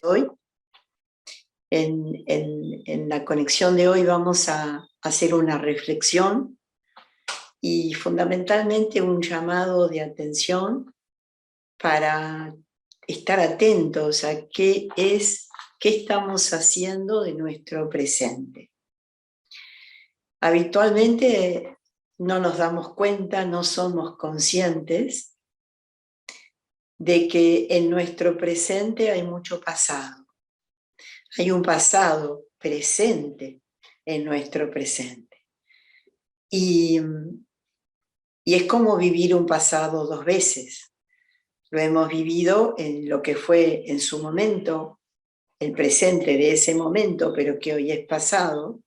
Hoy. En la conexión de hoy vamos a hacer una reflexión y fundamentalmente un llamado de atención para estar atentos a qué estamos haciendo de nuestro presente. Habitualmente no nos damos cuenta, no somos conscientes de que en nuestro presente hay mucho pasado. Hay un pasado presente en nuestro presente. Y es como vivir un pasado dos veces. Lo hemos vivido en lo que fue en su momento, el presente de ese momento, pero que hoy es pasado,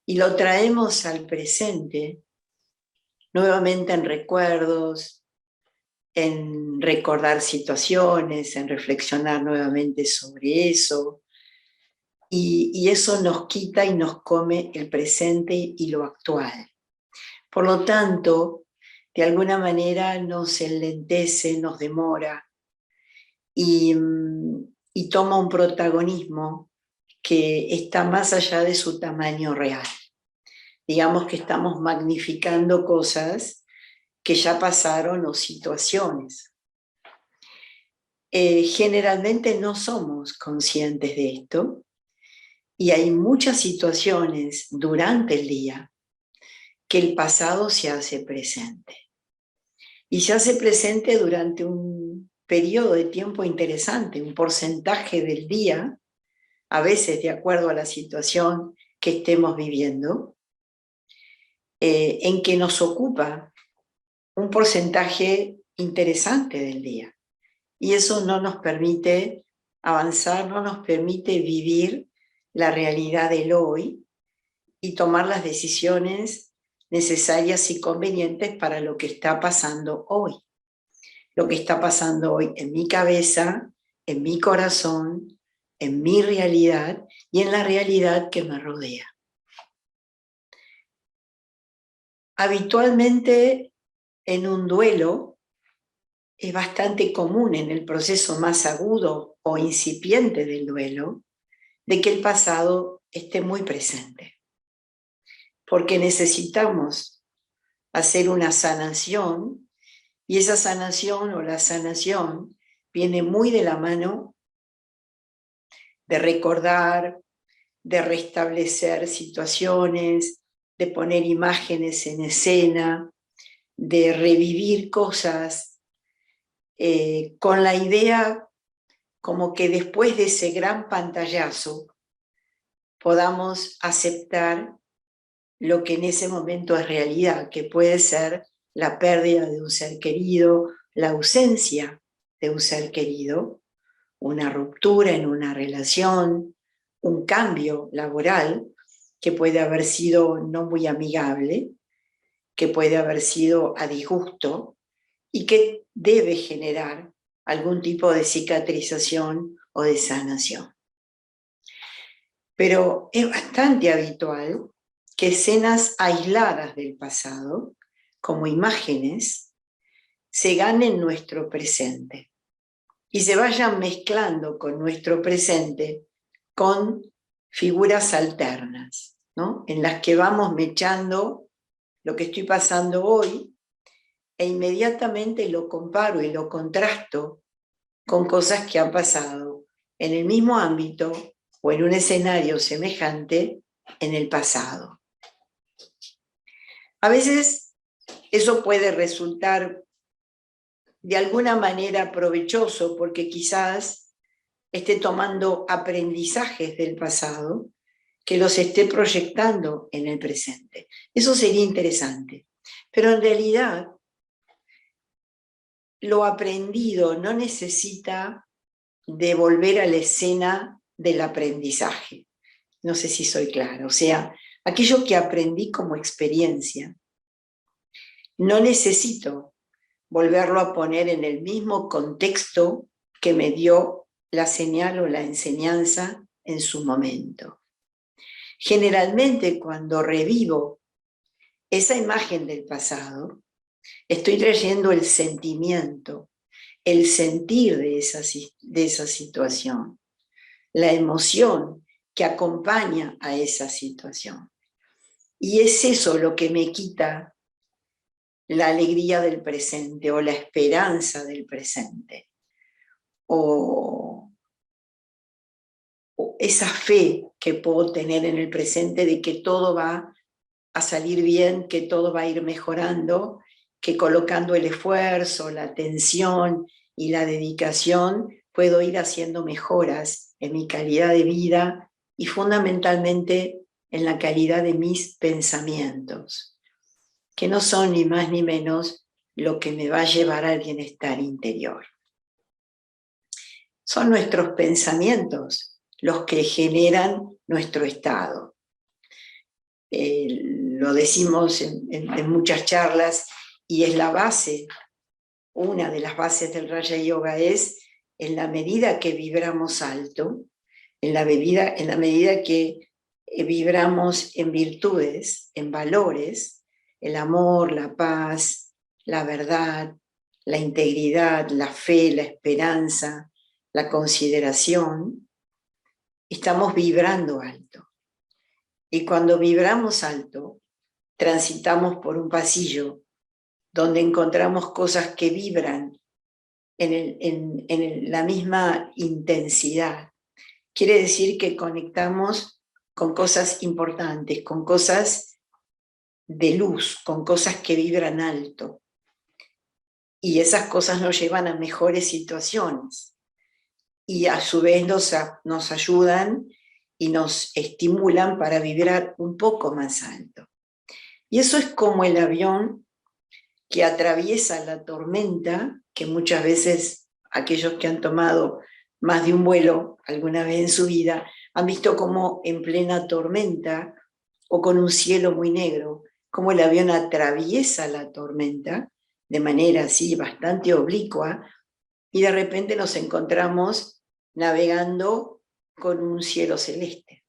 y lo traemos al presente, nuevamente en recuerdos, en recordar situaciones, en reflexionar nuevamente sobre eso. Y eso nos quita y nos come el presente y lo actual. Por lo tanto, de alguna manera nos enlentece, nos demora y toma un protagonismo que está más allá de su tamaño real. Digamos que estamos magnificando cosas que ya pasaron o situaciones. Generalmente no somos conscientes de esto. Y hay muchas situaciones durante el día que el pasado se hace presente. Y se hace presente durante un periodo de tiempo interesante, un porcentaje del día, a veces de acuerdo a la situación que estemos viviendo, en que nos ocupa un porcentaje interesante del día. Y eso no nos permite avanzar, no nos permite vivir la realidad del hoy y tomar las decisiones necesarias y convenientes para lo que está pasando hoy. Lo que está pasando hoy en mi cabeza, en mi corazón, en mi realidad y en la realidad que me rodea. Habitualmente en un duelo es bastante común en el proceso más agudo o incipiente del duelo de que el pasado esté muy presente. Porque necesitamos hacer una sanación, y esa sanación o la sanación viene muy de la mano de recordar, de restablecer situaciones, de poner imágenes en escena, de revivir cosas, con la idea como que después de ese gran pantallazo podamos aceptar lo que en ese momento es realidad, que puede ser la pérdida de un ser querido, la ausencia de un ser querido, una ruptura en una relación, un cambio laboral que puede haber sido no muy amigable, que puede haber sido a disgusto y que debe generar algún tipo de cicatrización o de sanación. Pero es bastante habitual que escenas aisladas del pasado, como imágenes, se ganen nuestro presente y se vayan mezclando con nuestro presente con figuras alternas, ¿no? En las que vamos mechando lo que estoy pasando hoy e inmediatamente lo comparo y lo contrasto con cosas que han pasado en el mismo ámbito o en un escenario semejante en el pasado. A veces eso puede resultar de alguna manera provechoso porque quizás esté tomando aprendizajes del pasado que los esté proyectando en el presente. Eso sería interesante. Pero en realidad, lo aprendido no necesita de volver a la escena del aprendizaje. No sé si soy clara. O sea, aquello que aprendí como experiencia, no necesito volverlo a poner en el mismo contexto que me dio la señal o la enseñanza en su momento. Generalmente cuando revivo esa imagen del pasado, estoy trayendo el sentimiento, el sentir de esa situación, la emoción que acompaña a esa situación. Y es eso lo que me quita la alegría del presente o la esperanza del presente, o esa fe que puedo tener en el presente de que todo va a salir bien, que todo va a ir mejorando, que colocando el esfuerzo, la atención y la dedicación puedo ir haciendo mejoras en mi calidad de vida y fundamentalmente en la calidad de mis pensamientos, que no son ni más ni menos lo que me va a llevar al bienestar interior. Son nuestros pensamientos los que generan nuestro estado. Lo decimos en muchas charlas y es la base, una de las bases del Raja Yoga es en la medida que vibramos alto, en la medida que vibramos en virtudes, en valores, el amor, la paz, la verdad, la integridad, la fe, la esperanza, la consideración, estamos vibrando alto. Y cuando vibramos alto, transitamos por un pasillo donde encontramos cosas que vibran en la misma intensidad. Quiere decir que conectamos con cosas importantes, con cosas de luz, con cosas que vibran alto. Y esas cosas nos llevan a mejores situaciones. Y a su vez nos ayudan y nos estimulan para vibrar un poco más alto. Y eso es como el avión que atraviesa la tormenta, que muchas veces aquellos que han tomado más de un vuelo alguna vez en su vida han visto como en plena tormenta o con un cielo muy negro, como el avión atraviesa la tormenta de manera así bastante oblicua y de repente nos encontramos navegando con un cielo celeste.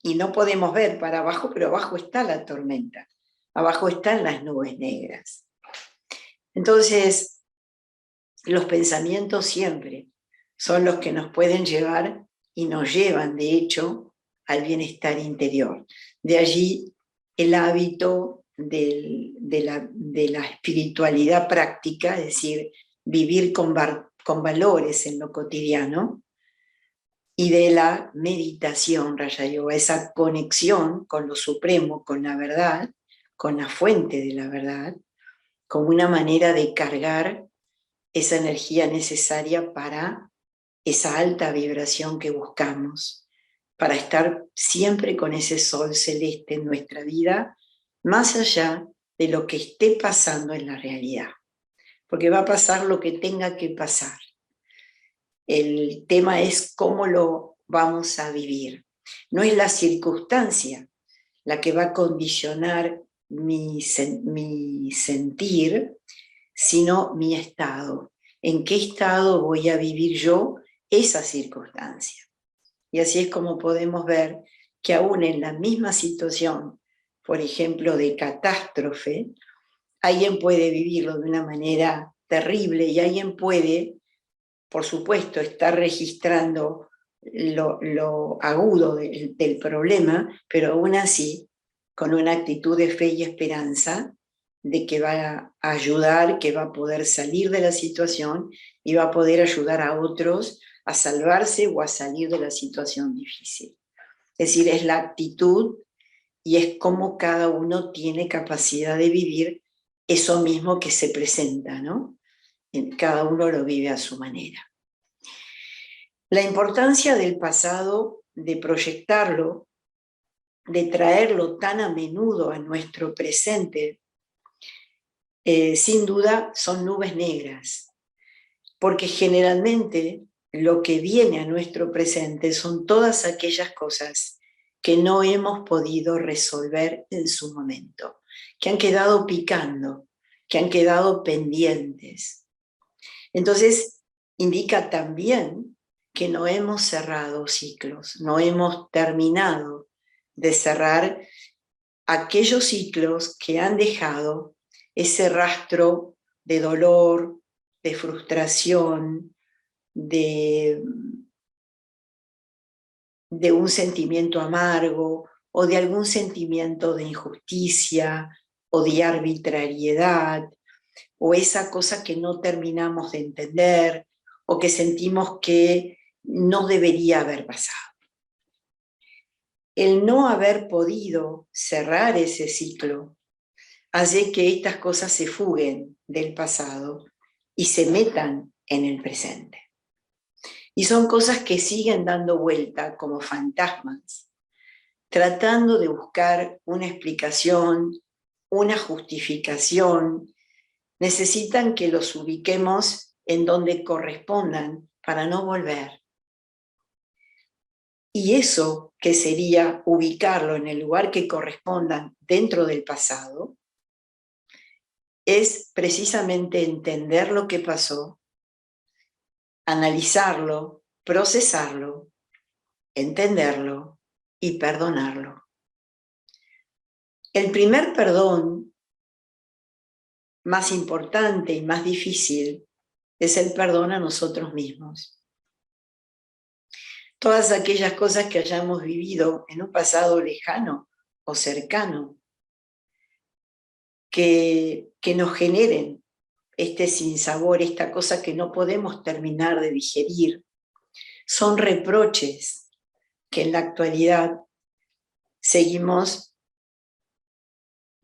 Y no podemos ver para abajo, pero abajo está la tormenta, abajo están las nubes negras. Entonces, los pensamientos siempre son los que nos pueden llevar y nos llevan, de hecho, al bienestar interior. De allí el hábito de la espiritualidad práctica, es decir, vivir con valores en lo cotidiano, y de la meditación, Raja Yoga, esa conexión con lo supremo, con la verdad, con la fuente de la verdad, como una manera de cargar esa energía necesaria para esa alta vibración que buscamos, para estar siempre con ese sol celeste en nuestra vida, más allá de lo que esté pasando en la realidad, porque va a pasar lo que tenga que pasar. El tema es cómo lo vamos a vivir. No es la circunstancia la que va a condicionar mi sentir, sino mi estado. ¿En qué estado voy a vivir yo esa circunstancia? Y así es como podemos ver que aún en la misma situación, por ejemplo, de catástrofe, alguien puede vivirlo de una manera terrible y alguien puede, por supuesto, estar registrando lo agudo del problema, pero aún así, con una actitud de fe y esperanza, de que va a ayudar, que va a poder salir de la situación y va a poder ayudar a otros a salvarse o a salir de la situación difícil. Es decir, es la actitud y es cómo cada uno tiene capacidad de vivir eso mismo que se presenta, ¿no? Cada uno lo vive a su manera. La importancia del pasado, de proyectarlo, de traerlo tan a menudo a nuestro presente, sin duda son nubes negras, porque generalmente lo que viene a nuestro presente son todas aquellas cosas que no hemos podido resolver en su momento, que han quedado picando, que han quedado pendientes. Entonces, indica también que no hemos cerrado ciclos, no hemos terminado de cerrar aquellos ciclos que han dejado ese rastro de dolor, de frustración, de un sentimiento amargo o de algún sentimiento de injusticia o de arbitrariedad, o esa cosa que no terminamos de entender o que sentimos que no debería haber pasado. El no haber podido cerrar ese ciclo hace que estas cosas se fuguen del pasado y se metan en el presente. Y son cosas que siguen dando vuelta como fantasmas, tratando de buscar una explicación, una justificación. Necesitan que los ubiquemos en donde correspondan para no volver. Y eso, que sería ubicarlo en el lugar que correspondan dentro del pasado, es precisamente entender lo que pasó, analizarlo, procesarlo, entenderlo y perdonarlo. El primer perdón más importante y más difícil es el perdón a nosotros mismos. Todas aquellas cosas que hayamos vivido en un pasado lejano o cercano que nos generen este sinsabor, esta cosa que no podemos terminar de digerir, son reproches que en la actualidad seguimos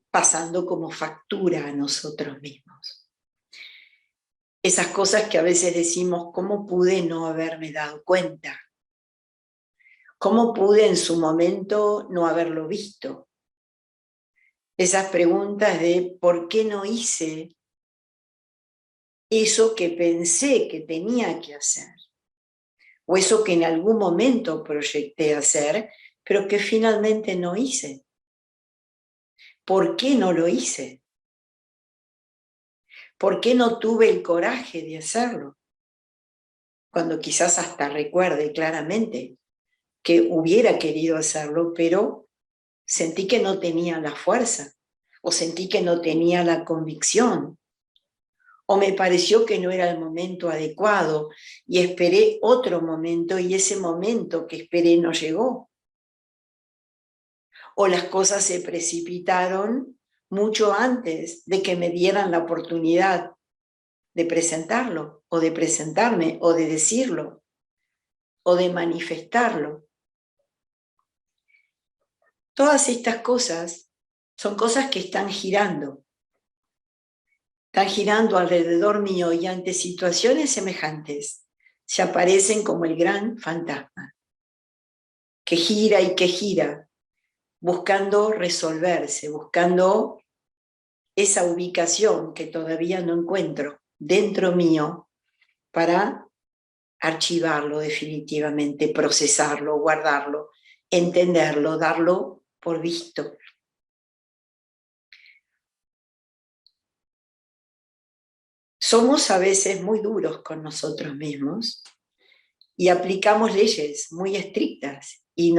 pasando como factura a nosotros mismos. Esas cosas que a veces decimos, ¿cómo pude no haberme dado cuenta? ¿Cómo pude en su momento no haberlo visto? Esas preguntas de ¿por qué no hice eso que pensé que tenía que hacer? O eso que en algún momento proyecté hacer, pero que finalmente no hice. ¿Por qué no lo hice? ¿Por qué no tuve el coraje de hacerlo? Cuando quizás hasta recuerde claramente que hubiera querido hacerlo, pero sentí que no tenía la fuerza, o sentí que no tenía la convicción, o me pareció que no era el momento adecuado y esperé otro momento y ese momento que esperé no llegó. O las cosas se precipitaron mucho antes de que me dieran la oportunidad de presentarlo, o de presentarme, o de decirlo, o de manifestarlo. Todas estas cosas son cosas que están girando alrededor mío y ante situaciones semejantes se aparecen como el gran fantasma, que gira y que gira, buscando resolverse, buscando esa ubicación que todavía no encuentro dentro mío para archivarlo definitivamente, procesarlo, guardarlo, entenderlo, darlo por visto. Somos a veces muy duros con nosotros mismos y aplicamos leyes muy estrictas y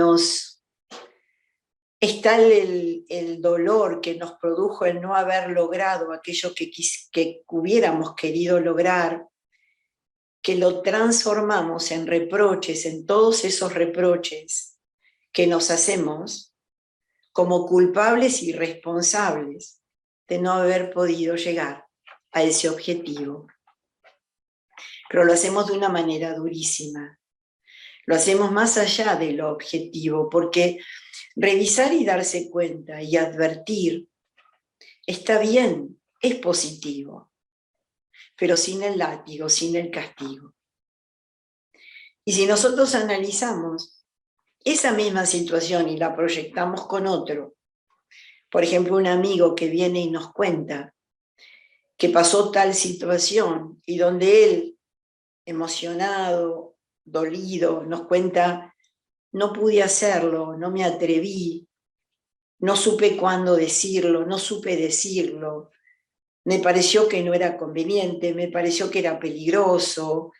es tal el dolor que nos produjo el no haber logrado aquello que hubiéramos querido lograr, que lo transformamos en reproches, en todos esos reproches que nos hacemos como culpables y responsables de no haber podido llegar a ese objetivo. Pero lo hacemos de una manera durísima. Lo hacemos más allá de lo objetivo, porque revisar y darse cuenta y advertir está bien, es positivo, pero sin el látigo, sin el castigo. Y si nosotros analizamos esa misma situación y la proyectamos con otro, por ejemplo, un amigo que viene y nos cuenta que pasó tal situación y donde él, emocionado, dolido, nos cuenta, no pude hacerlo, no me atreví, no supe cuándo decirlo, no supe decirlo, me pareció que no era conveniente, me pareció que era peligroso,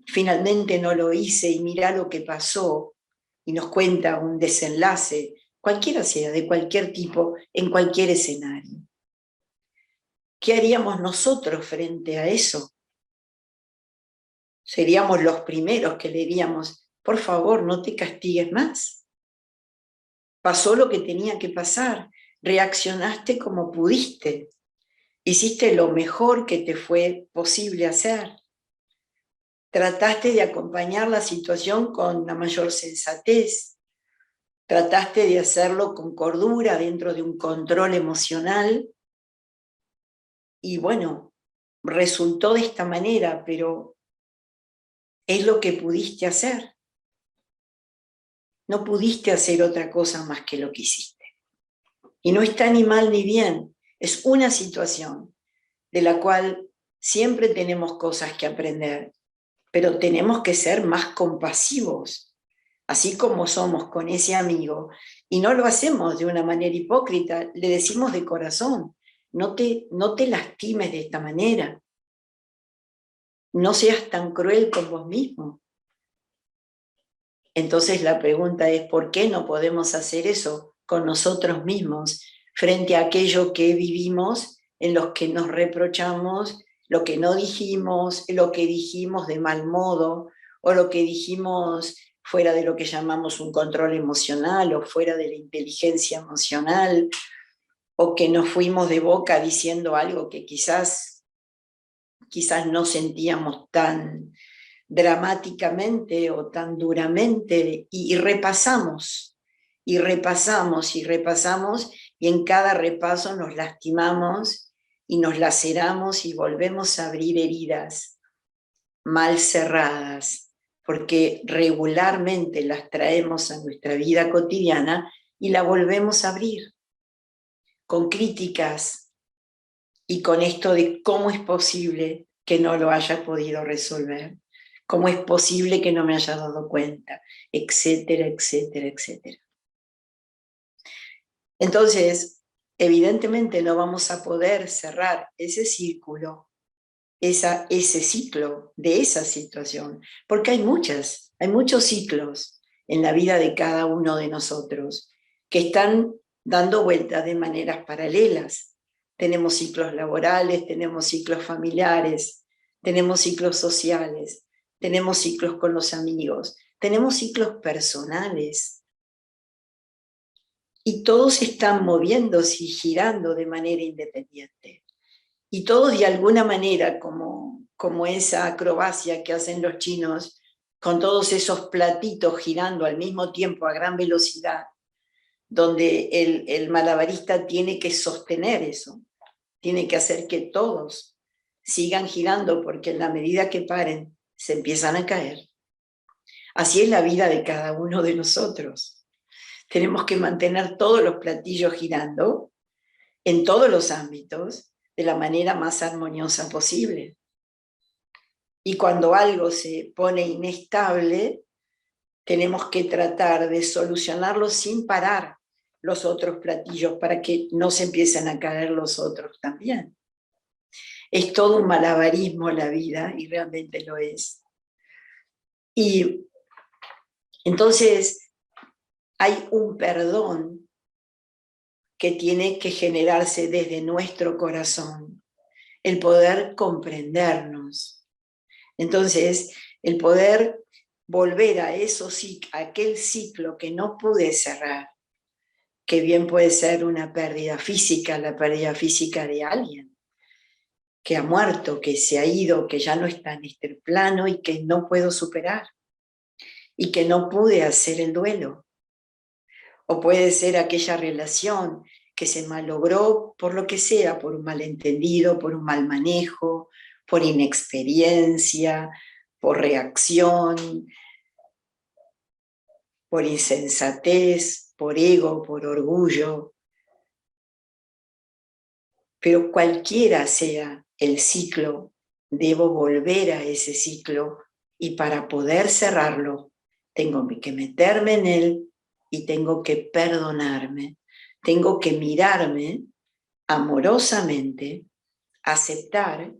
finalmente no lo hice y mirá lo que pasó, y nos cuenta un desenlace, cualquiera sea, de cualquier tipo, en cualquier escenario. ¿Qué haríamos nosotros frente a eso? Seríamos los primeros que le diríamos, por favor, no te castigues más. Pasó lo que tenía que pasar, reaccionaste como pudiste, hiciste lo mejor que te fue posible hacer. Trataste de acompañar la situación con la mayor sensatez, trataste de hacerlo con cordura dentro de un control emocional y bueno, resultó de esta manera, pero es lo que pudiste hacer. No pudiste hacer otra cosa más que lo que hiciste. Y no está ni mal ni bien, es una situación de la cual siempre tenemos cosas que aprender, pero tenemos que ser más compasivos, así como somos con ese amigo, y no lo hacemos de una manera hipócrita, le decimos de corazón, no te lastimes de esta manera, no seas tan cruel con vos mismo. Entonces la pregunta es, ¿por qué no podemos hacer eso con nosotros mismos frente a aquello que vivimos, en los que nos reprochamos lo que no dijimos, lo que dijimos de mal modo, o lo que dijimos fuera de lo que llamamos un control emocional, o fuera de la inteligencia emocional, o que nos fuimos de boca diciendo algo que quizás no sentíamos tan dramáticamente o tan duramente, y repasamos, y repasamos, y repasamos, y en cada repaso nos lastimamos y nos laceramos y volvemos a abrir heridas mal cerradas, porque regularmente las traemos a nuestra vida cotidiana y la volvemos a abrir con críticas y con esto de cómo es posible que no lo haya podido resolver, cómo es posible que no me haya dado cuenta, etcétera, etcétera, etcétera. Entonces, evidentemente no vamos a poder cerrar ese círculo, ese ciclo de esa situación, porque hay muchos ciclos en la vida de cada uno de nosotros que están dando vueltas de maneras paralelas. Tenemos ciclos laborales, tenemos ciclos familiares, tenemos ciclos sociales, tenemos ciclos con los amigos, tenemos ciclos personales. Y todos están moviéndose y girando de manera independiente. Y todos de alguna manera, como esa acrobacia que hacen los chinos, con todos esos platitos girando al mismo tiempo a gran velocidad, donde el malabarista tiene que sostener eso, tiene que hacer que todos sigan girando, porque en la medida que paren, se empiezan a caer. Así es la vida de cada uno de nosotros. Tenemos que mantener todos los platillos girando en todos los ámbitos de la manera más armoniosa posible. Y cuando algo se pone inestable, tenemos que tratar de solucionarlo sin parar los otros platillos para que no se empiecen a caer los otros también. Es todo un malabarismo la vida, y realmente lo es. Y entonces hay un perdón que tiene que generarse desde nuestro corazón, el poder comprendernos. Entonces, el poder volver a aquel ciclo que no pude cerrar, que bien puede ser una pérdida física, la pérdida física de alguien que ha muerto, que se ha ido, que ya no está en este plano y que no puedo superar, y que no pude hacer el duelo. O puede ser aquella relación que se malogró por lo que sea, por un malentendido, por un mal manejo, por inexperiencia, por reacción, por insensatez, por ego, por orgullo. Pero cualquiera sea el ciclo, debo volver a ese ciclo, y para poder cerrarlo, tengo que meterme en él y tengo que perdonarme. Tengo que mirarme amorosamente, aceptar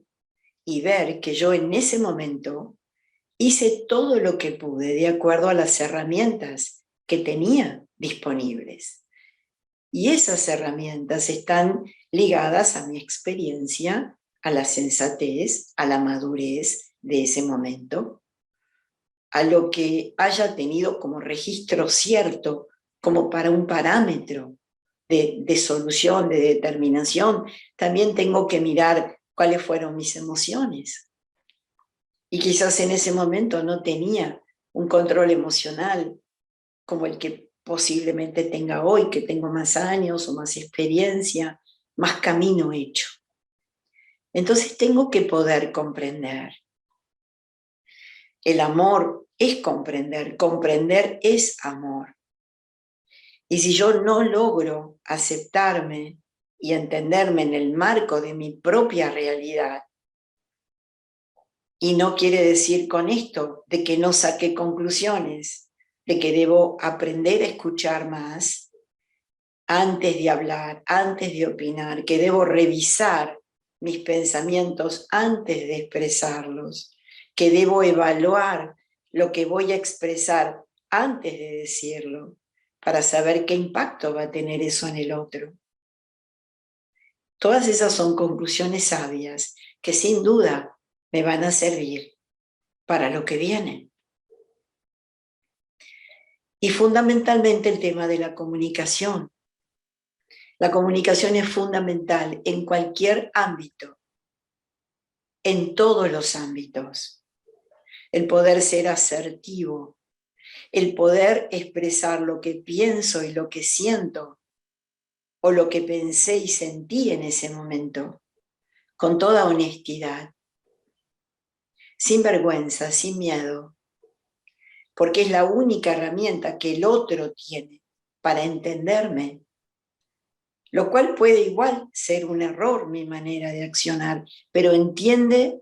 y ver que yo en ese momento hice todo lo que pude de acuerdo a las herramientas que tenía disponibles. Y esas herramientas están ligadas a mi experiencia, a la sensatez, a la madurez de ese momento, a lo que haya tenido como registro cierto, como para un parámetro de solución, de determinación. También tengo que mirar cuáles fueron mis emociones. Y quizás en ese momento no tenía un control emocional como el que posiblemente tenga hoy, que tengo más años o más experiencia, más camino hecho. Entonces tengo que poder comprender. El amor es comprender, comprender es amor. Y si yo no logro aceptarme y entenderme en el marco de mi propia realidad, y no quiere decir con esto de que no saqué conclusiones, de que debo aprender a escuchar más antes de hablar, antes de opinar, que debo revisar mis pensamientos antes de expresarlos, que debo evaluar lo que voy a expresar antes de decirlo, para saber qué impacto va a tener eso en el otro. Todas esas son conclusiones sabias que sin duda me van a servir para lo que viene. Y fundamentalmente el tema de la comunicación. La comunicación es fundamental en cualquier ámbito, en todos los ámbitos. El poder ser asertivo, el poder expresar lo que pienso y lo que siento, o lo que pensé y sentí en ese momento, con toda honestidad, sin vergüenza, sin miedo, porque es la única herramienta que el otro tiene para entenderme, lo cual puede igual ser un error mi manera de accionar, pero entiende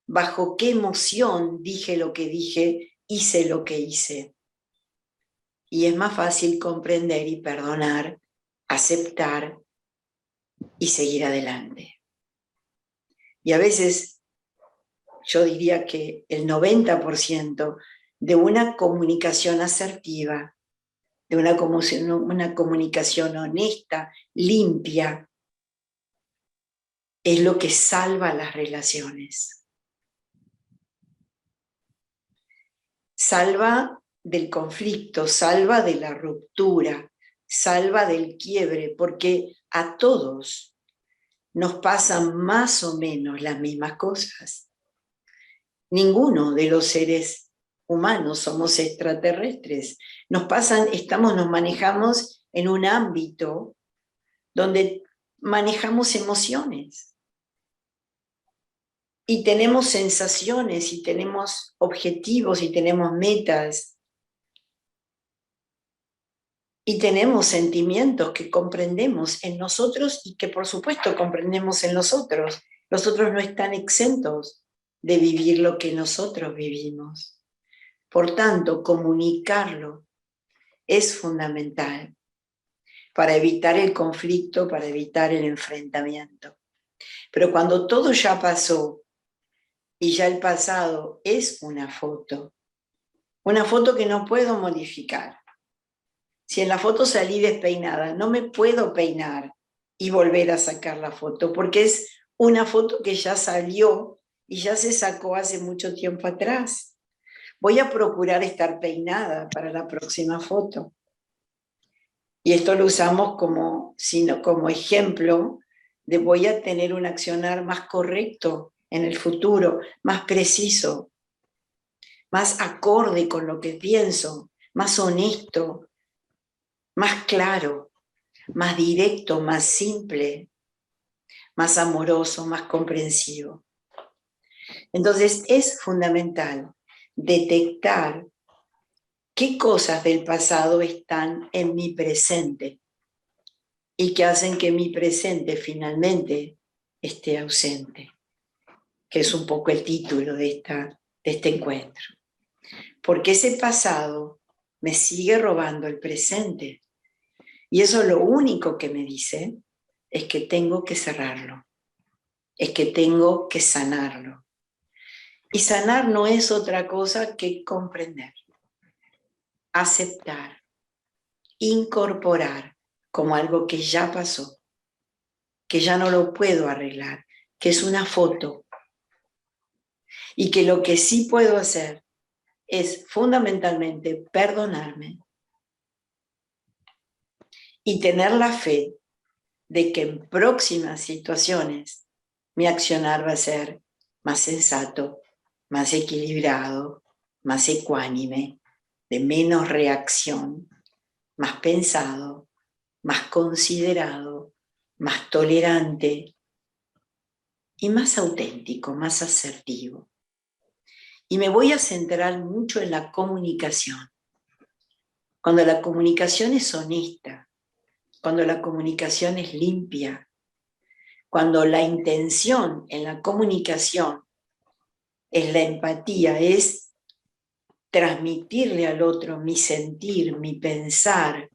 bajo qué emoción dije lo que dije, hice lo que hice. Y es más fácil comprender y perdonar, aceptar y seguir adelante. Y a veces yo diría que el 90% de una comunicación asertiva, de una comunicación honesta, limpia, es lo que salva las relaciones. Salva del conflicto, salva de la ruptura, salva del quiebre, porque a todos nos pasan más o menos las mismas cosas. Ninguno de los seres humanos somos extraterrestres. Nos manejamos en un ámbito donde manejamos emociones y tenemos sensaciones y tenemos objetivos y tenemos metas y tenemos sentimientos que comprendemos en nosotros y que por supuesto comprendemos en los otros. Los otros no están exentos de vivir lo que nosotros vivimos. Por tanto, comunicarlo es fundamental para evitar el conflicto, para evitar el enfrentamiento. Pero cuando todo ya pasó y ya el pasado es una foto que no puedo modificar. Si en la foto salí despeinada, no me puedo peinar y volver a sacar la foto, porque es una foto que ya salió y ya se sacó hace mucho tiempo atrás. Voy a procurar estar peinada para la próxima foto. Y esto lo usamos como ejemplo de voy a tener un accionar más correcto en el futuro, más preciso, más acorde con lo que pienso, más honesto, más claro, más directo, más simple, más amoroso, más comprensivo. Entonces es fundamental detectar qué cosas del pasado están en mi presente y que hacen que mi presente finalmente esté ausente, que es un poco el título de este encuentro. Porque ese pasado me sigue robando el presente. Y eso lo único que me dice es que tengo que cerrarlo, es que tengo que sanarlo. Y sanar no es otra cosa que comprender, aceptar, incorporar, como algo que ya pasó, que ya no lo puedo arreglar, que es una foto, y que lo que sí puedo hacer es fundamentalmente perdonarme y tener la fe de que en próximas situaciones mi accionar va a ser más sensato, más equilibrado, más ecuánime, de menos reacción, más pensado, más considerado, más tolerante y más auténtico, más asertivo. Y me voy a centrar mucho en la comunicación. Cuando la comunicación es honesta, cuando la comunicación es limpia, cuando la intención en la comunicación es la empatía, es transmitirle al otro mi sentir, mi pensar,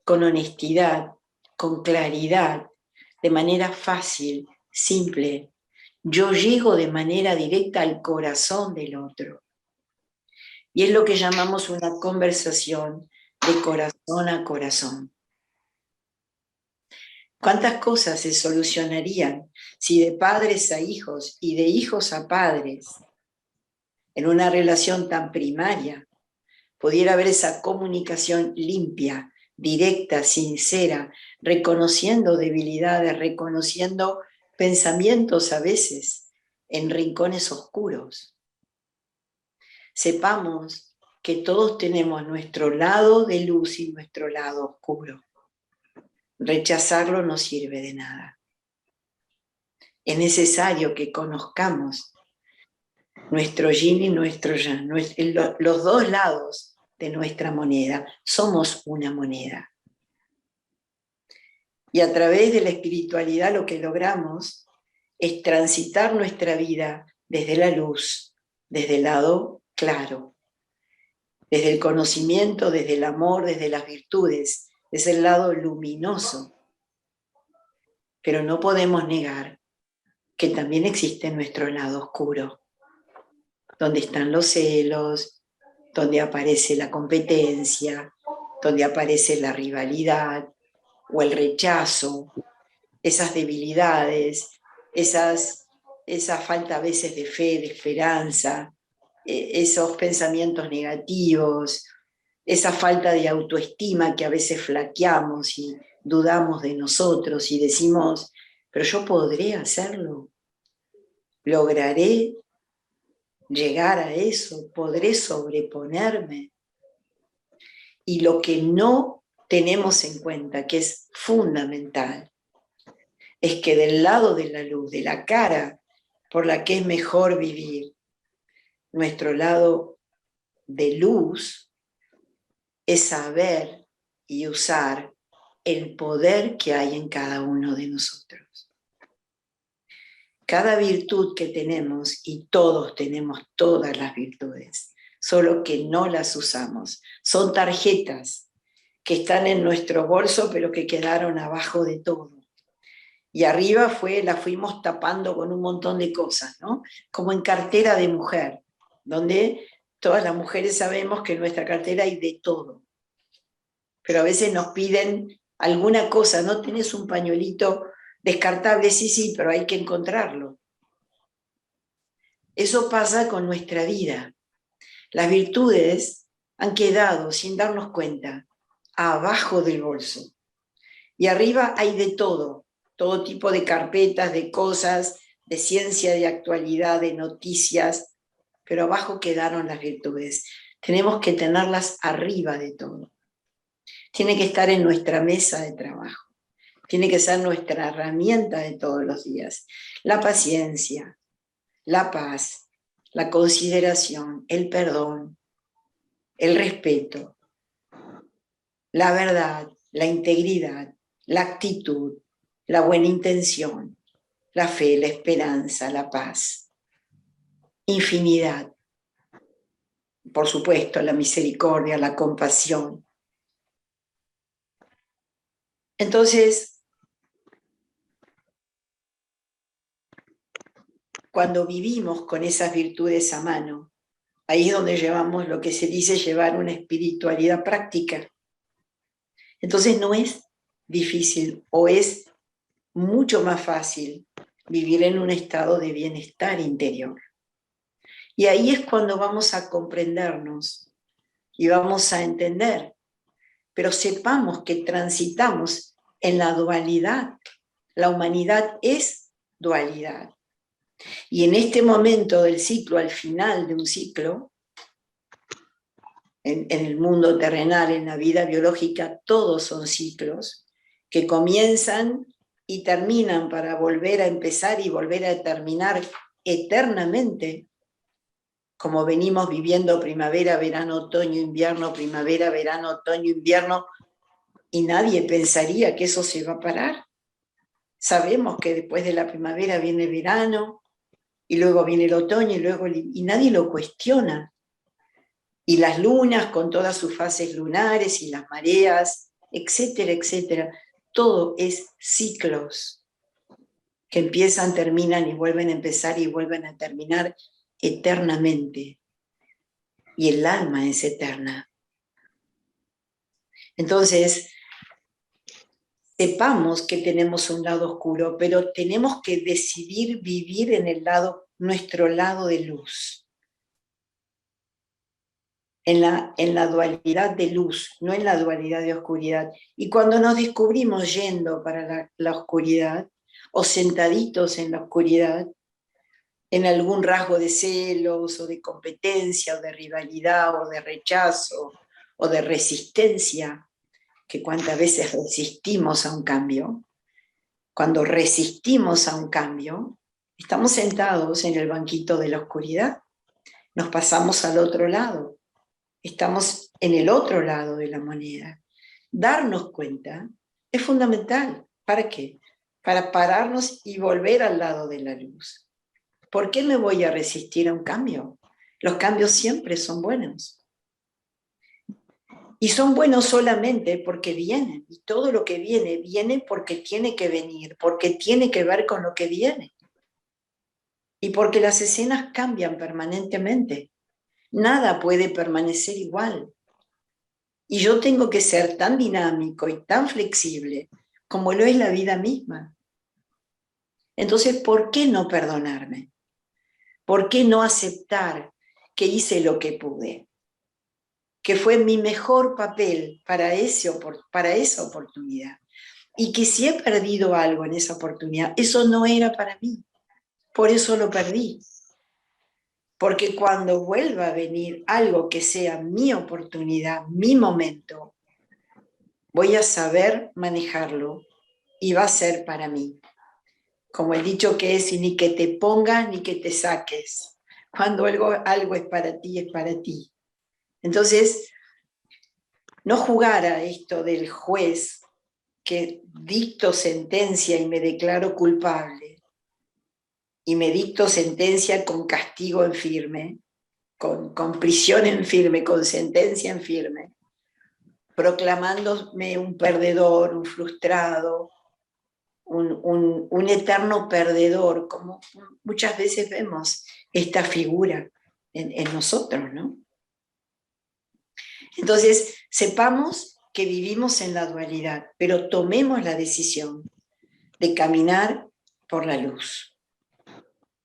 con honestidad, con claridad, de manera fácil, simple. Yo llego de manera directa al corazón del otro. Y es lo que llamamos una conversación de corazón a corazón. ¿Cuántas cosas se solucionarían si de padres a hijos y de hijos a padres, en una relación tan primaria, pudiera haber esa comunicación limpia, directa, sincera, reconociendo debilidades, reconociendo pensamientos a veces en rincones oscuros? Sepamos que todos tenemos nuestro lado de luz y nuestro lado oscuro. Rechazarlo no sirve de nada. Es necesario que conozcamos nuestro yin y nuestro yang, los dos lados de nuestra moneda. Somos una moneda. Y a través de la espiritualidad lo que logramos es transitar nuestra vida desde la luz, desde el lado claro, desde el conocimiento, desde el amor, desde las virtudes, desde el lado luminoso. Pero no podemos negar que también existe nuestro lado oscuro, donde están los celos, donde aparece la competencia, donde aparece la rivalidad o el rechazo, esas debilidades, esa falta a veces de fe, de esperanza, esos pensamientos negativos, esa falta de autoestima que a veces flaqueamos y dudamos de nosotros y decimos, pero yo podré hacerlo, lograré llegar a eso, podré sobreponerme. Y lo que no tenemos en cuenta, que es fundamental, es que del lado de la luz, de la cara por la que es mejor vivir, nuestro lado de luz es saber y usar el poder que hay en cada uno de nosotros. Cada virtud que tenemos, y todos tenemos todas las virtudes, solo que no las usamos. Son tarjetas que están en nuestro bolso, pero que quedaron abajo de todo. Y arriba las fuimos tapando con un montón de cosas, ¿no? Como en cartera de mujer, donde todas las mujeres sabemos que en nuestra cartera hay de todo. Pero a veces nos piden alguna cosa, ¿no? ¿Tenés un pañuelito descartable? Sí, sí, pero hay que encontrarlo. Eso pasa con nuestra vida. Las virtudes han quedado, sin darnos cuenta, abajo del bolso. Y arriba hay de todo tipo de carpetas, de cosas, de ciencia, de actualidad, de noticias, pero abajo quedaron las virtudes. Tenemos que tenerlas arriba de todo. Tiene que estar en nuestra mesa de trabajo. Tiene que ser nuestra herramienta de todos los días. La paciencia, la paz, la consideración, el perdón, el respeto, la verdad, la integridad, la actitud, la buena intención, la fe, la esperanza, la paz. Infinidad. Por supuesto, la misericordia, la compasión. Entonces, cuando vivimos con esas virtudes a mano, ahí es donde llevamos lo que se dice llevar una espiritualidad práctica. Entonces no es difícil o es mucho más fácil vivir en un estado de bienestar interior. Y ahí es cuando vamos a comprendernos y vamos a entender, pero sepamos que transitamos en la dualidad. La humanidad es dualidad. Y en este momento del ciclo, al final de un ciclo, en el mundo terrenal, en la vida biológica, todos son ciclos que comienzan y terminan para volver a empezar y volver a terminar eternamente, como venimos viviendo primavera, verano, otoño, invierno, primavera, verano, otoño, invierno, y nadie pensaría que eso se va a parar. Sabemos que después de la primavera viene el verano, y luego viene el otoño, y nadie lo cuestiona. Y las lunas con todas sus fases lunares y las mareas, etcétera, etcétera. Todo es ciclos que empiezan, terminan y vuelven a empezar y vuelven a terminar eternamente. Y el alma es eterna. Entonces, sepamos que tenemos un lado oscuro, pero tenemos que decidir vivir en el lado, nuestro lado de luz. En la dualidad de luz, no en la dualidad de oscuridad. Y cuando nos descubrimos yendo para la oscuridad, o sentaditos en la oscuridad, en algún rasgo de celos, o de competencia, o de rivalidad, o de rechazo, o de resistencia, que cuántas veces resistimos a un cambio. Cuando resistimos a un cambio, estamos sentados en el banquito de la oscuridad, nos pasamos al otro lado. Estamos en el otro lado de la moneda. Darnos cuenta es fundamental. ¿Para qué? Para pararnos y volver al lado de la luz. ¿Por qué me voy a resistir a un cambio? Los cambios siempre son buenos. Y son buenos solamente porque vienen. Y todo lo que viene, viene porque tiene que venir, porque tiene que ver con lo que viene. Y porque las escenas cambian permanentemente. Nada puede permanecer igual. Y yo tengo que ser tan dinámico y tan flexible como lo es la vida misma. Entonces, ¿por qué no perdonarme? ¿Por qué no aceptar que hice lo que pude? Que fue mi mejor papel para esa oportunidad. Y que si he perdido algo en esa oportunidad, eso no era para mí. Por eso lo perdí. Porque cuando vuelva a venir algo que sea mi oportunidad, mi momento, voy a saber manejarlo y va a ser para mí. Como el dicho que es, ni que te pongas ni que te saques. Cuando algo es para ti, es para ti. Entonces, no jugar a esto del juez que dicto sentencia y me declaro culpable, y me dicto sentencia con castigo en firme, con prisión en firme, con sentencia en firme, proclamándome un perdedor, un frustrado, un eterno perdedor, como muchas veces vemos esta figura en nosotros, ¿no? Entonces, sepamos que vivimos en la dualidad, pero tomemos la decisión de caminar por la luz.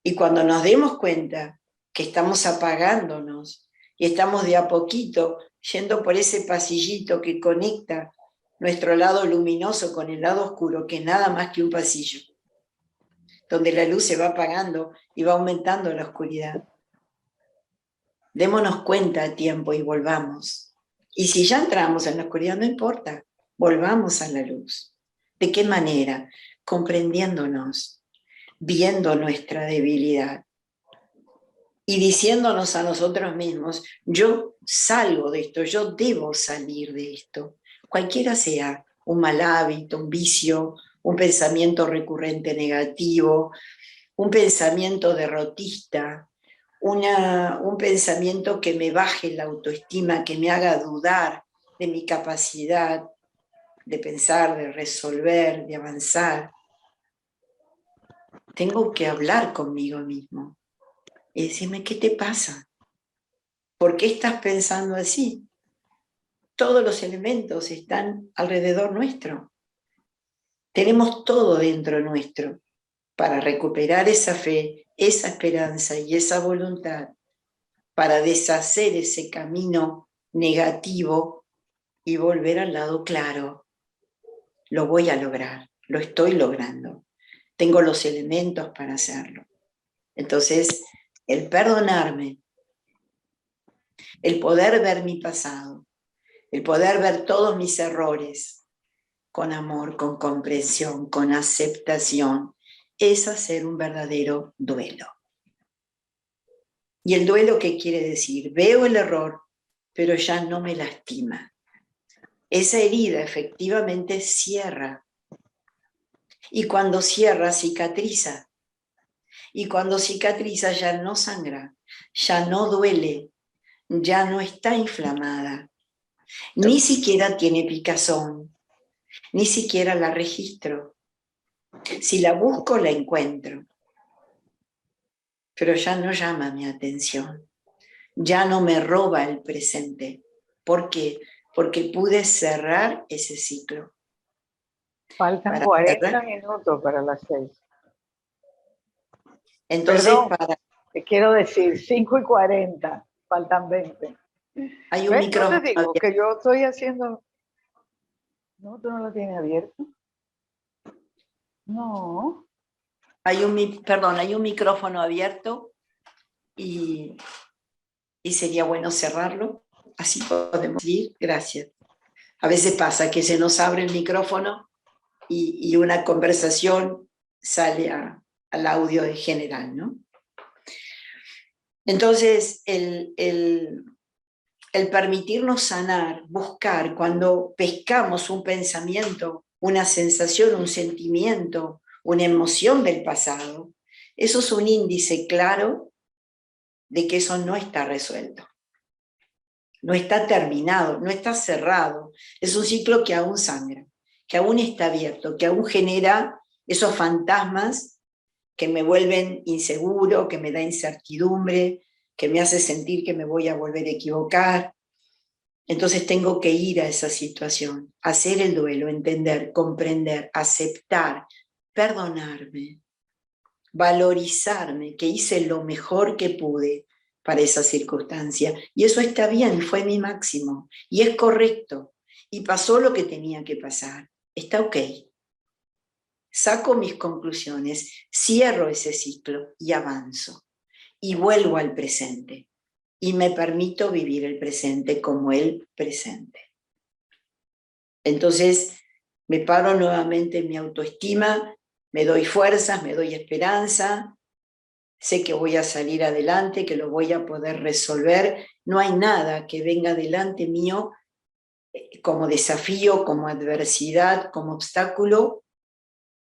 Y cuando nos demos cuenta que estamos apagándonos y estamos de a poquito yendo por ese pasillito que conecta nuestro lado luminoso con el lado oscuro, que es nada más que un pasillo, donde la luz se va apagando y va aumentando la oscuridad. Démonos cuenta a tiempo y volvamos. Y si ya entramos en la oscuridad, no importa, volvamos a la luz. ¿De qué manera? Comprendiéndonos, viendo nuestra debilidad y diciéndonos a nosotros mismos, yo salgo de esto, yo debo salir de esto, cualquiera sea, un mal hábito, un vicio, un pensamiento recurrente negativo, un pensamiento derrotista, un pensamiento que me baje la autoestima, que me haga dudar de mi capacidad de pensar, de resolver, de avanzar. Tengo que hablar conmigo mismo y decirme, ¿qué te pasa? ¿Por qué estás pensando así? Todos los elementos están alrededor nuestro. Tenemos todo dentro nuestro para recuperar esa fe, esa esperanza y esa voluntad para deshacer ese camino negativo y volver al lado claro. Lo voy a lograr, lo estoy logrando. Tengo los elementos para hacerlo. Entonces, el perdonarme, el poder ver mi pasado, el poder ver todos mis errores con amor, con comprensión, con aceptación, es hacer un verdadero duelo. ¿Y el duelo qué quiere decir? Veo el error, pero ya no me lastima. Esa herida efectivamente cierra. Y cuando cierra, cicatriza. Y cuando cicatriza ya no sangra, ya no duele, ya no está inflamada, ni siquiera tiene picazón, ni siquiera la registro. Si la busco, la encuentro, pero ya no llama mi atención, ya no me roba el presente. ¿Por qué? Porque pude cerrar ese ciclo. Faltan Para 40 cerrar, minutos para las 6. entonces, Perdón, te quiero decir 5:40, faltan 20. hay un ¿Ves? No te micrófono digo abierto. que yo estoy haciendo... No, tú no lo tienes abierto. No. Hay un micrófono abierto y sería bueno cerrarlo. Así podemos ir. Gracias. A veces pasa que se nos abre el micrófono y una conversación sale al audio en general, ¿no? Entonces, el permitirnos sanar, buscar, cuando pescamos un pensamiento, una sensación, un sentimiento, una emoción del pasado, eso es un índice claro de que eso no está resuelto. No está terminado, no está cerrado. Es un ciclo que aún sangra, que aún está abierto, que aún genera esos fantasmas que me vuelven inseguro, que me da incertidumbre, que me hace sentir que me voy a volver a equivocar. Entonces tengo que ir a esa situación, hacer el duelo, entender, comprender, aceptar, perdonarme, valorizarme, que hice lo mejor que pude para esa circunstancia. Y eso está bien, fue mi máximo. Y es correcto. Y pasó lo que tenía que pasar. Está ok. Saco mis conclusiones, cierro ese ciclo y avanzo. Y vuelvo al presente. Y me permito vivir el presente como el presente. Entonces me paro nuevamente en mi autoestima, me doy fuerzas, me doy esperanza, sé que voy a salir adelante, que lo voy a poder resolver. No hay nada que venga delante mío como desafío, como adversidad, como obstáculo,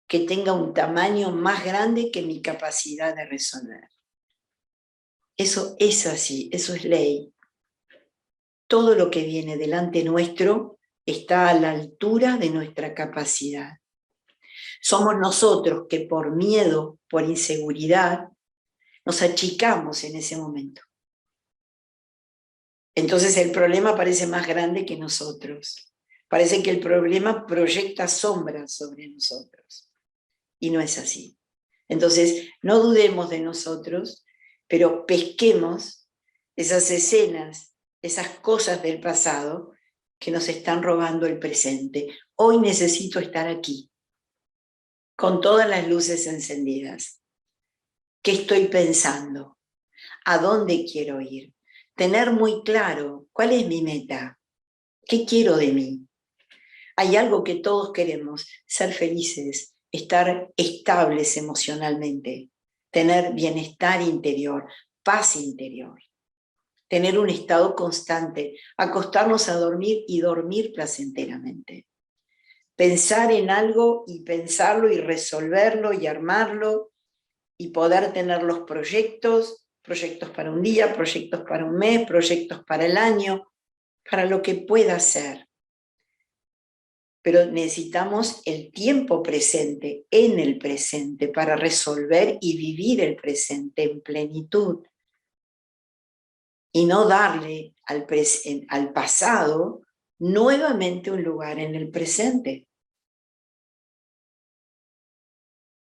que tenga un tamaño más grande que mi capacidad de resolver. Eso es así, eso es ley. Todo lo que viene delante nuestro está a la altura de nuestra capacidad. Somos nosotros que por miedo, por inseguridad, nos achicamos en ese momento. Entonces el problema parece más grande que nosotros. Parece que el problema proyecta sombras sobre nosotros. Y no es así. Entonces, no dudemos de nosotros, pero pesquemos esas escenas, esas cosas del pasado que nos están robando el presente. Hoy necesito estar aquí, con todas las luces encendidas. ¿Qué estoy pensando? ¿A dónde quiero ir? Tener muy claro cuál es mi meta, qué quiero de mí. Hay algo que todos queremos, ser felices, estar estables emocionalmente, tener bienestar interior, paz interior, tener un estado constante, acostarnos a dormir y dormir placenteramente. Pensar en algo y pensarlo y resolverlo y armarlo y poder tener los proyectos para un día, proyectos para un mes, proyectos para el año, para lo que pueda ser. Pero necesitamos el tiempo presente, en el presente, para resolver y vivir el presente en plenitud. Y no darle al pasado nuevamente un lugar en el presente.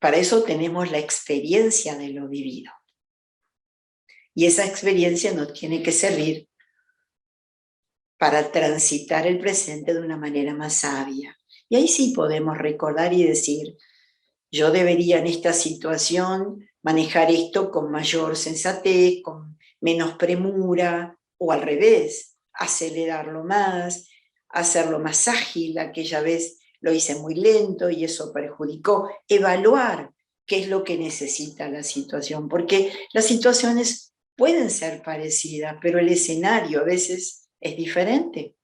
Para eso tenemos la experiencia de lo vivido. Y esa experiencia nos tiene que servir para transitar el presente de una manera más sabia. Y ahí sí podemos recordar y decir, yo debería en esta situación manejar esto con mayor sensatez, con menos premura, o al revés, acelerarlo más, hacerlo más ágil. Aquella vez lo hice muy lento y eso perjudicó. Evaluar qué es lo que necesita la situación, porque las situaciones pueden ser parecidas, pero el escenario a veces es diferente.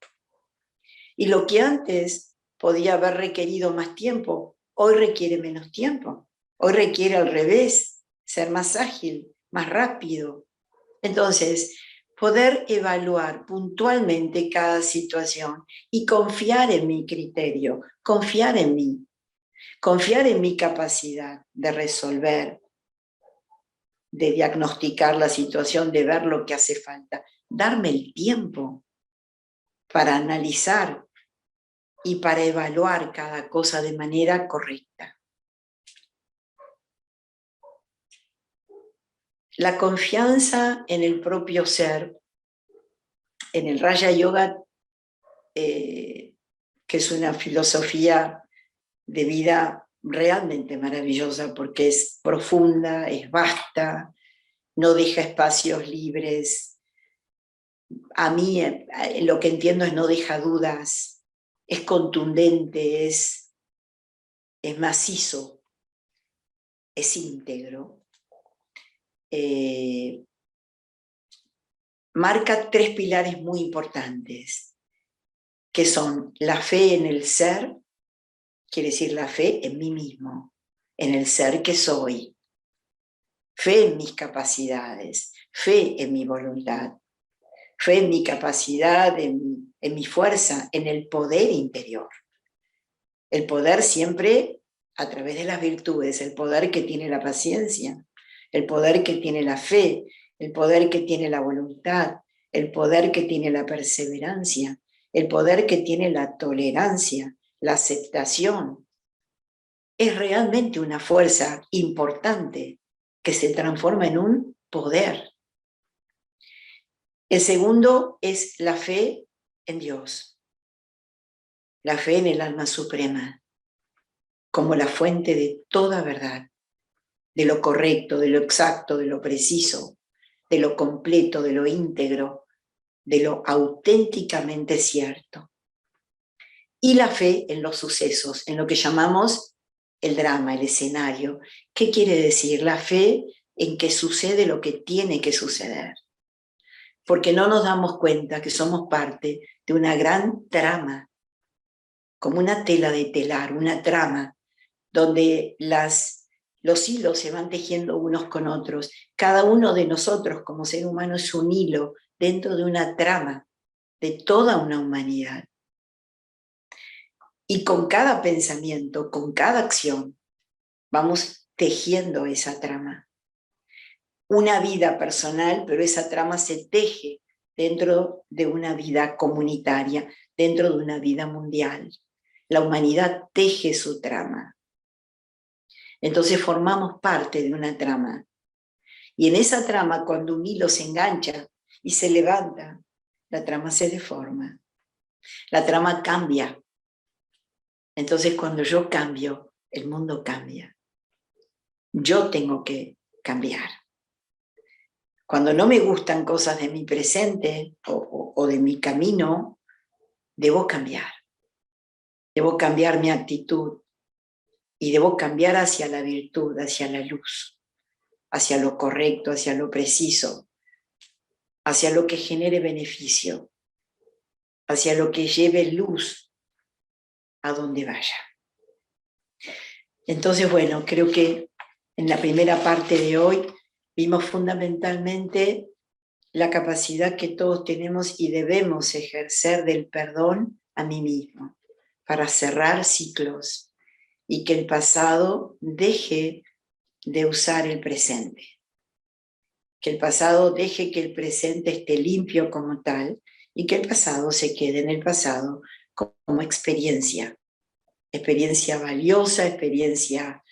Y lo que antes podía haber requerido más tiempo, hoy requiere menos tiempo. Hoy requiere al revés, ser más ágil, más rápido. Entonces, poder evaluar puntualmente cada situación y confiar en mi criterio, confiar en mi capacidad de resolver, de diagnosticar la situación, de ver lo que hace falta, darme el tiempo para analizar y para evaluar cada cosa de manera correcta. La confianza en el propio ser, en el Raja Yoga, que es una filosofía de vida realmente maravillosa porque es profunda, es vasta, no deja espacios libres. A mí lo que entiendo es no deja dudas, es contundente, es macizo, es íntegro. Marca 3 pilares muy importantes, que son la fe en el ser, quiere decir la fe en mí mismo, en el ser que soy, fe en mis capacidades, fe en mi voluntad, fe en mi capacidad, en mi fuerza, en el poder interior. El poder siempre a través de las virtudes, el poder que tiene la paciencia, el poder que tiene la fe, el poder que tiene la voluntad, el poder que tiene la perseverancia, el poder que tiene la tolerancia, la aceptación. Es realmente una fuerza importante que se transforma en un poder. El segundo es la fe en Dios, la fe en el alma suprema, como la fuente de toda verdad, de lo correcto, de lo exacto, de lo preciso, de lo completo, de lo íntegro, de lo auténticamente cierto. Y la fe en los sucesos, en lo que llamamos el drama, el escenario. ¿Qué quiere decir? La fe en que sucede lo que tiene que suceder. Porque no nos damos cuenta que somos parte de una gran trama, como una tela de telar, una trama, donde los hilos se van tejiendo unos con otros. Cada uno de nosotros como ser humano es un hilo dentro de una trama de toda una humanidad. Y con cada pensamiento, con cada acción, vamos tejiendo esa trama. Una vida personal, pero esa trama se teje dentro de una vida comunitaria, dentro de una vida mundial. La humanidad teje su trama. Entonces formamos parte de una trama. Y en esa trama, cuando un hilo se engancha y se levanta, la trama se deforma. La trama cambia. Entonces cuando yo cambio, el mundo cambia. Yo tengo que cambiar. Cuando no me gustan cosas de mi presente o de mi camino, debo cambiar. Debo cambiar mi actitud y debo cambiar hacia la virtud, hacia la luz, hacia lo correcto, hacia lo preciso, hacia lo que genere beneficio, hacia lo que lleve luz a donde vaya. Entonces, bueno, creo que en la primera parte de hoy vimos fundamentalmente la capacidad que todos tenemos y debemos ejercer del perdón a mí mismo, para cerrar ciclos y que el pasado deje de usar el presente. Que el pasado deje que el presente esté limpio como tal y que el pasado se quede en el pasado como experiencia valiosa, experiencia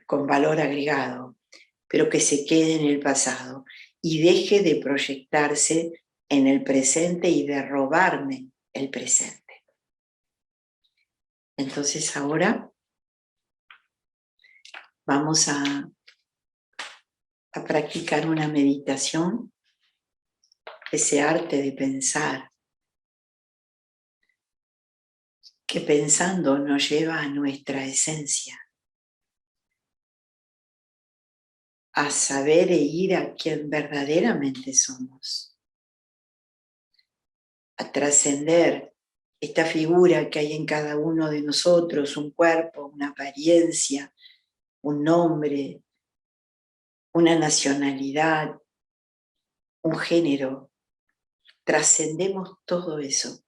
con valor agregado, pero que se quede en el pasado y deje de proyectarse en el presente y de robarme el presente. Entonces ahora vamos a practicar una meditación, ese arte de pensar, que pensando nos lleva a nuestra esencia, a saber e ir a quien verdaderamente somos, a trascender esta figura que hay en cada uno de nosotros, un cuerpo, una apariencia, un nombre, una nacionalidad, un género. Trascendemos todo eso,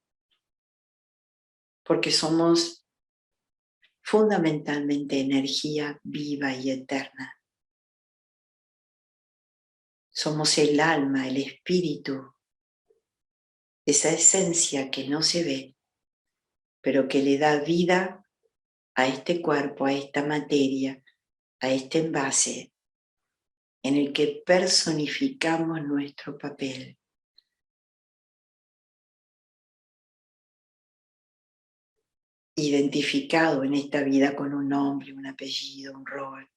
porque somos fundamentalmente energía viva y eterna. Somos el alma, el espíritu, esa esencia que no se ve, pero que le da vida a este cuerpo, a esta materia, a este envase en el que personificamos nuestro papel. Identificado en esta vida con un nombre, un apellido, un rol,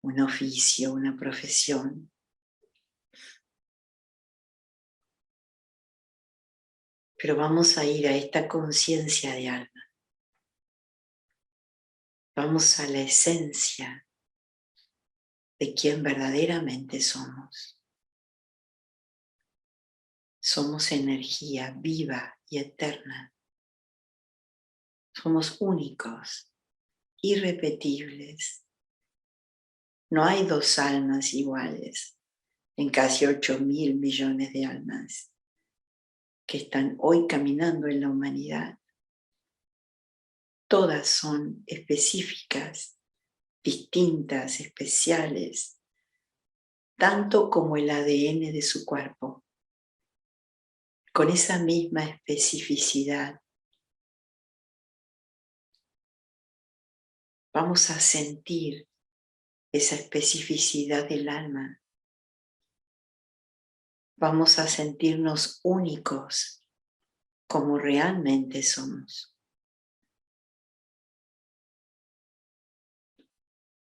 un oficio, una profesión. Pero vamos a ir a esta conciencia de alma. Vamos a la esencia de quién verdaderamente somos. Somos energía viva y eterna. Somos únicos, irrepetibles. No hay dos almas iguales en casi 8.000 millones de almas que están hoy caminando en la humanidad. Todas son específicas, distintas, especiales, tanto como el ADN de su cuerpo. Con esa misma especificidad, vamos a sentir esa especificidad del alma. Vamos a sentirnos únicos como realmente somos.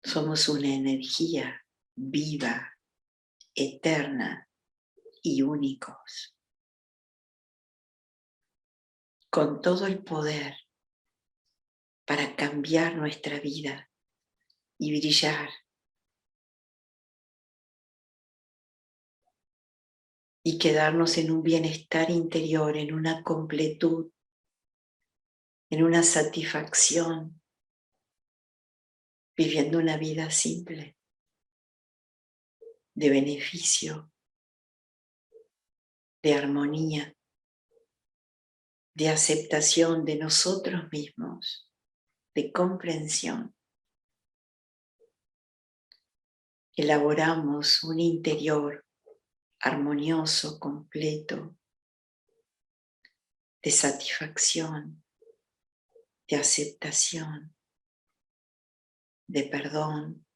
Somos una energía viva, eterna y únicos, con todo el poder para cambiar nuestra vida y brillar. Y quedarnos en un bienestar interior, en una completud, en una satisfacción, viviendo una vida simple, de beneficio, de armonía, de aceptación de nosotros mismos, de comprensión. Elaboramos un interior armonioso, completo, de satisfacción, de aceptación, de perdón,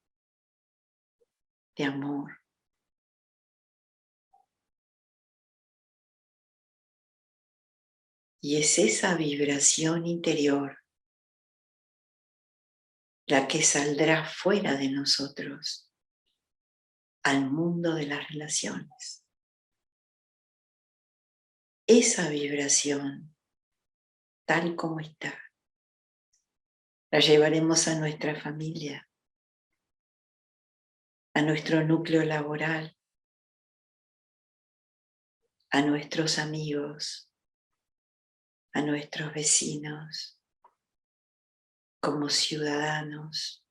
de amor. Y es esa vibración interior la que saldrá fuera de nosotros al mundo de las relaciones. Esa vibración, tal como está, la llevaremos a nuestra familia, a nuestro núcleo laboral, a nuestros amigos, a nuestros vecinos, como ciudadanos,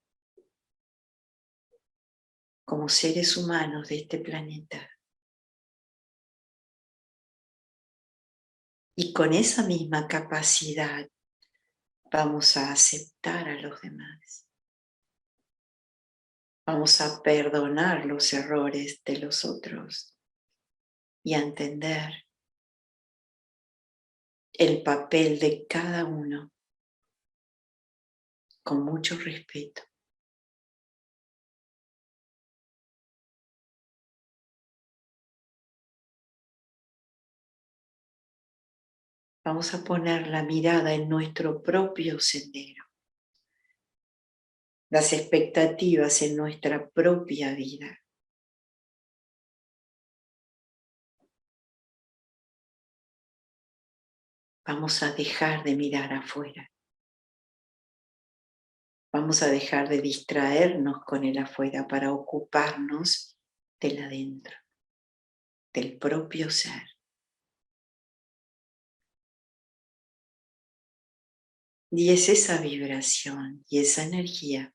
como seres humanos de este planeta. Y con esa misma capacidad vamos a aceptar a los demás. Vamos a perdonar los errores de los otros y a entender el papel de cada uno con mucho respeto. Vamos a poner la mirada en nuestro propio sendero, las expectativas en nuestra propia vida. Vamos a dejar de mirar afuera. Vamos a dejar de distraernos con el afuera para ocuparnos del adentro, del propio ser. Y es esa vibración y esa energía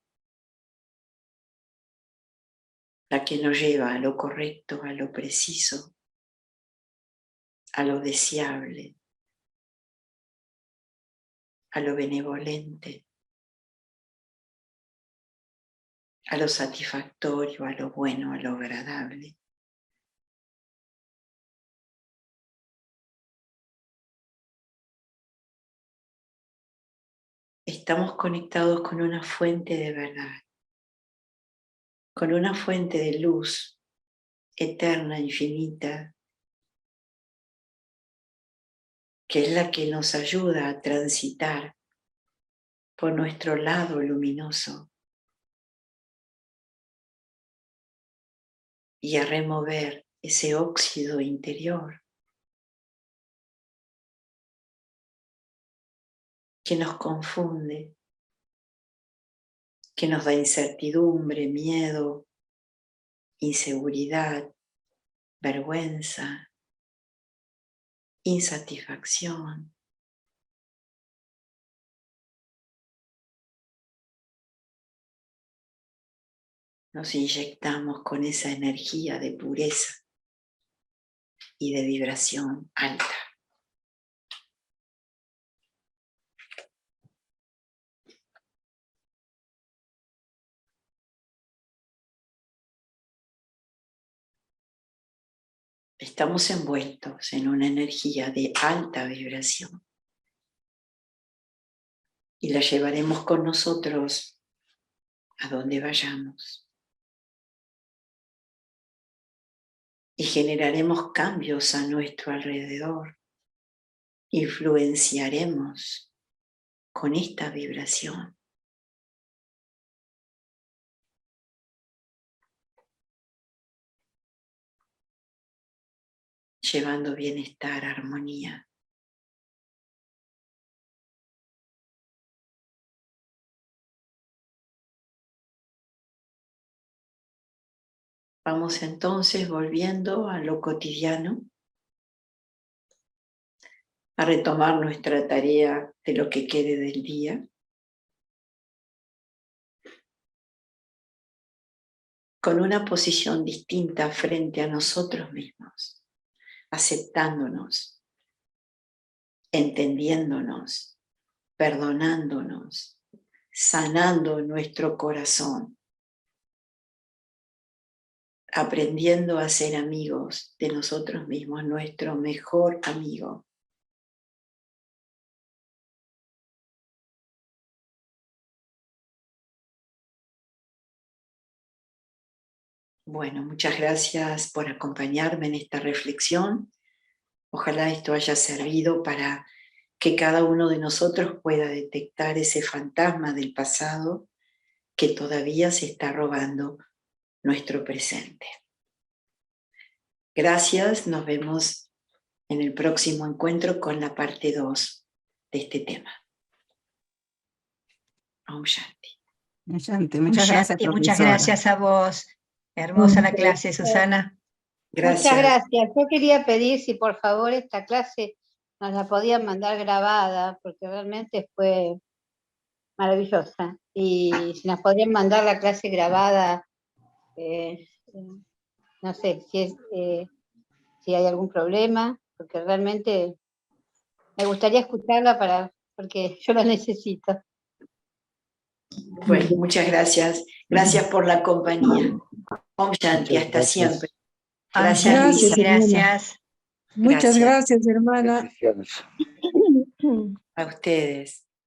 la que nos lleva a lo correcto, a lo preciso, a lo deseable, a lo benevolente, a lo satisfactorio, a lo bueno, a lo agradable. Estamos conectados con una fuente de verdad, con una fuente de luz eterna, infinita, que es la que nos ayuda a transitar por nuestro lado luminoso y a remover ese óxido interior que nos confunde, que nos da incertidumbre, miedo, inseguridad, vergüenza, insatisfacción. Nos inyectamos con esa energía de pureza y de vibración alta. Estamos envueltos en una energía de alta vibración y la llevaremos con nosotros a donde vayamos y generaremos cambios a nuestro alrededor, influenciaremos con esta vibración. Llevando bienestar, armonía. Vamos entonces volviendo a lo cotidiano, a retomar nuestra tarea de lo que quede del día, con una posición distinta frente a nosotros mismos, aceptándonos, entendiéndonos, perdonándonos, sanando nuestro corazón, aprendiendo a ser amigos de nosotros mismos, nuestro mejor amigo. Bueno, muchas gracias por acompañarme en esta reflexión. Ojalá esto haya servido para que cada uno de nosotros pueda detectar ese fantasma del pasado que todavía se está robando nuestro presente. Gracias, nos vemos en el próximo encuentro con la parte 2 de este tema. Om Shanti. Shanti, muchas gracias, Muchas profesora. gracias a vos. Hermosa la clase, Susana. Gracias. Muchas gracias. Yo quería pedir si por favor esta clase nos la podían mandar grabada, porque realmente fue maravillosa. Y si nos podrían mandar la clase grabada, no sé si hay algún problema, porque realmente me gustaría escucharla porque yo la necesito. Bueno, muchas gracias. Gracias por la compañía. Om Shanti, hasta siempre. Gracias, Gracias, Luisa. Gracias. Muchas gracias, hermana. A ustedes.